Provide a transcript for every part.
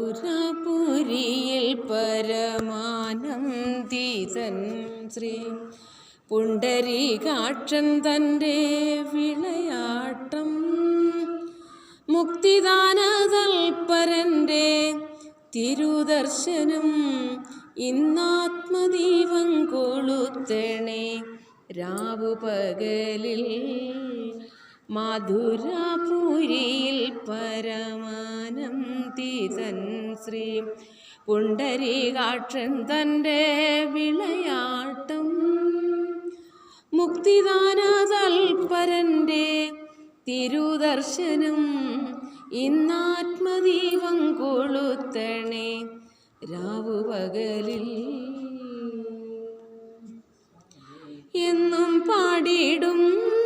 മധുരപുരിയിൽ പരമാനന്ദിതൻ ശ്രീ പുണ്ടരീകാക്ഷൻ തൻ്റെ വിളയാട്ടം മുക്തിദാനതൽപരൻ്റെ തിരുദർശനം ഇന്നാത്മദീപം കൊളുത്തണേ രാവു പകലിൽ മധുരപുരിയിൽ പരമാനന്ദിതൻ ശ്രീ പുണ്ടരീകാക്ഷൻ തൻ്റെ വിളയാട്ടം മുക്തിദാനതൽപരൻ്റെ തിരുദർശനം ഇന്നാത്മദീപം കൊളുത്തണേ രാവു പകലിൽ എന്നും പാടിയിടും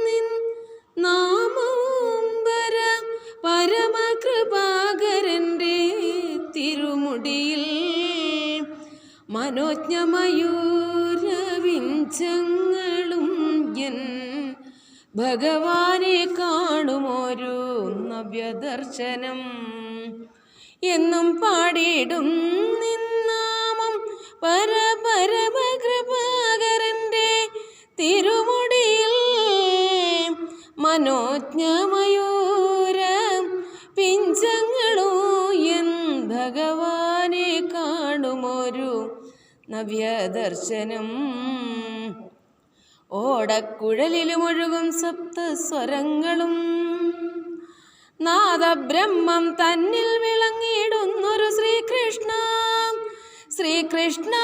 നിൻ നാമവും പരമകൃപാകരൻ്റെ തിരുമുടിയിൽ മനോജ്ഞമയൂരവിഞ്ചങ്ങളും എൻ ഭഗവാനെ കാണുമൊരു നവ്യദർശനം എന്നും പാടിയിടും നിന്നാമം പരമകൃപാകരൻ്റെ തിരുമുടിയിൽ മനോജ്ഞമയൂര പിഞ്ചങ്ങളോ എൻ ഭഗവാനെ കാണുമൊരു നവ്യദർശനം ഓടക്കുഴലിലുമൊഴുകും സപ്തസ്വരങ്ങളും നാദബ്രഹ്മം തന്നിൽ വിളങ്ങിയിടുന്നൊരു ശ്രീകൃഷ്ണ ശ്രീകൃഷ്ണ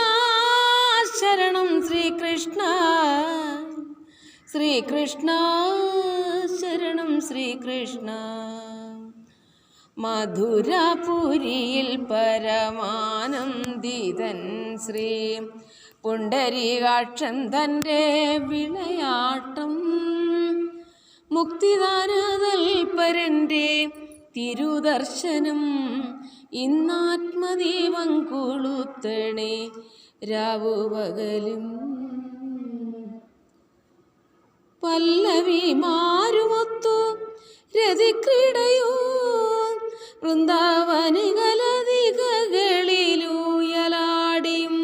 ശരണം ശ്രീകൃഷ്ണ ശ്രീകൃഷ്ണ ശരണം ശ്രീകൃഷ്ണ മധുരപുരിയിൽ പരമാനന്ദിതൻ ശ്രീ പുണ്ടരീകാക്ഷൻ തൻ്റെ വിളയാട്ടം മുക്തിദാനതൽപരൻ്റെ തിരുദർശനം ഇന്നാത്മദീപം കൊളുത്തണേ രാവു പകലും പല്ലവിമാരുമൊത്തു രതിക്രീഡയോ വൃന്ദാവനികലതികളിലൂയലാടിയും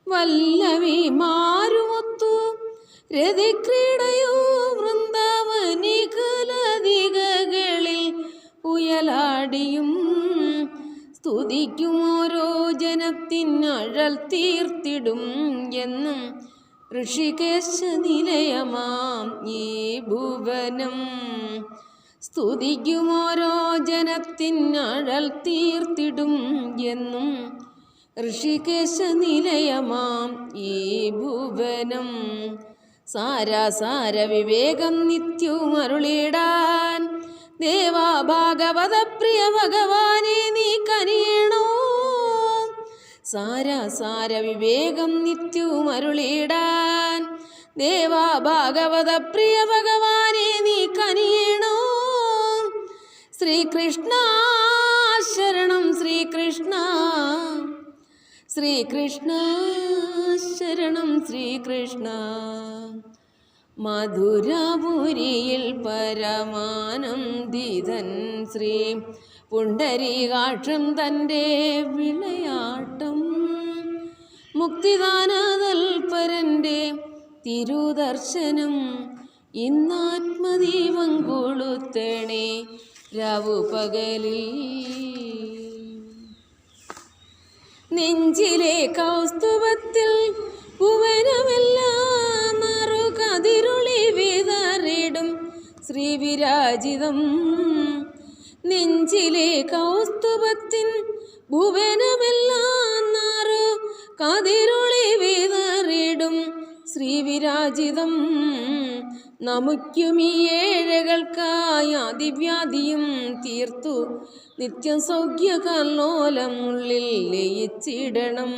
വല്ലവിമാരുമൊത്തു രതിക്രീഡയോ വൃന്ദാവനികലതികളിൽ ഉയലാടിയും സ്തുതിക്കും ഓരോ ജനത്തിനഴൽ തീർത്തിടും എന്നും ഋഷികേശ നിലയമാം ഈ ഭുവനം സ്തുതിക്കും ഓരോ ജനത്തിനഴൽ തീർത്തിടും എന്നും ഋഷികേശ നിലയമാം ഈ ഭുവനം സാരാസാര വിവേകം നിത്യവും അരുളിടാൻ ദേവാ ഭാഗവത പ്രിയ ഭഗവാനെ നീ കനിയണോ സാരാസാര വിവേകം നിത്യവും അരുളിടാൻ ദേവാ ഭാഗവത പ്രിയ ഭഗവാനെ നീ കനിയണോ ശ്രീകൃഷ്ണ ശരണം ശ്രീകൃഷ്ണ ശ്രീകൃഷ്ണ ശരണം ശ്രീകൃഷ്ണ മധുരപുരിയിൽ പരമാനന്ദിതൻ ശ്രീ പുണ്ടരീകാക്ഷൻ തൻ്റെ വിളയാട്ടം മുക്തിദാനതൽപരൻ്റെ തിരുദർശനം ഇന്നാത്മദീപം കൊളുത്തണേ രാവു പകലിൽ നെഞ്ചിലെ കൗസ്തുഭത്തിൽ ഭുവനമെല്ലാം നറുകതിരുളി വിതറിടും ശ്രീവിരാജിതം നെഞ്ചിലെ കൗസ്തുഭത്തിൻ ഭുവനമെല്ലാം നാറു കതിരുളി വിതറിടും ശ്രീവിരാജിതം നമുക്കും ഈ ഏഴകൾക്കായി അതിവ്യാധിയും തീർത്തു നിത്യം സൗഖ്യകല്ലോലം ഉള്ളിൽ ലയിച്ചിടണം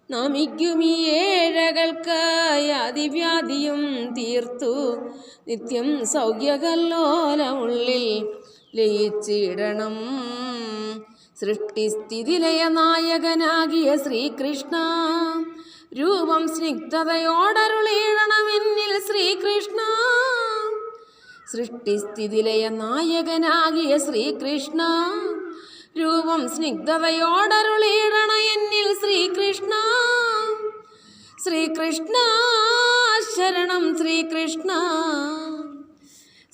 നമിക്കും ഈ ഏഴകൾക്കായി അതിവ്യാധിയും തീർത്തു നിത്യം സൗഖ്യകല്ലോലം ഉള്ളിൽ ലയിച്ചിടണം സൃഷ്ടിസ്ഥിതിലയ നായകനാകിയ ശ്രീകൃഷ്ണ രൂപം സ്നിഗ്ധതയോടരുളീടണമെന്നിൽ ശ്രീകൃഷ്ണ സൃഷ്ടിസ്ഥിതിലയ നായകനാകിയ ശ്രീകൃഷ്ണ രൂപം സ്നിഗ്ധതയോടരുളിയിടണ എന്നിൽ ശ്രീകൃഷ്ണ. ശ്രീകൃഷ്ണ ശരണം ശ്രീകൃഷ്ണ.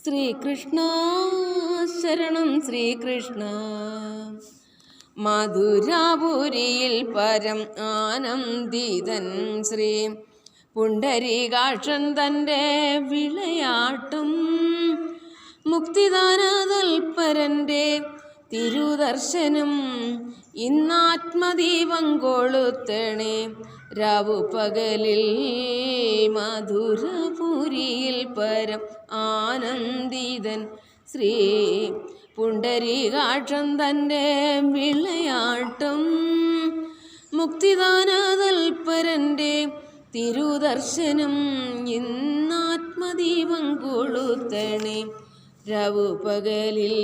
ശ്രീകൃഷ്ണ ശരണം ശ്രീകൃഷ്ണ. മധുരാപുരിയിൽ പരം ആനന്ദിതൻ ശ്രീ പുണ്ടരീകാക്ഷൻ തൻ്റെ വിളയാട്ടം. മുക്തിദാനതൽപരൻ്റെ തിരുദർശനം ഇന്നാത്മദീപം കൊളുത്തണേ രാവു പകലിൽ. മധുരപുരിയിൽ പരം ആനന്ദിതൻ ശ്രീ പുണ്ടരീകാക്ഷൻ തൻ്റെ വിളയാട്ടം. മുക്തിദാനതൽപരൻ്റെ തിരുദർശനം ഇന്നാത്മദീപം കൊളുത്തണേ രാവു പകലിൽ.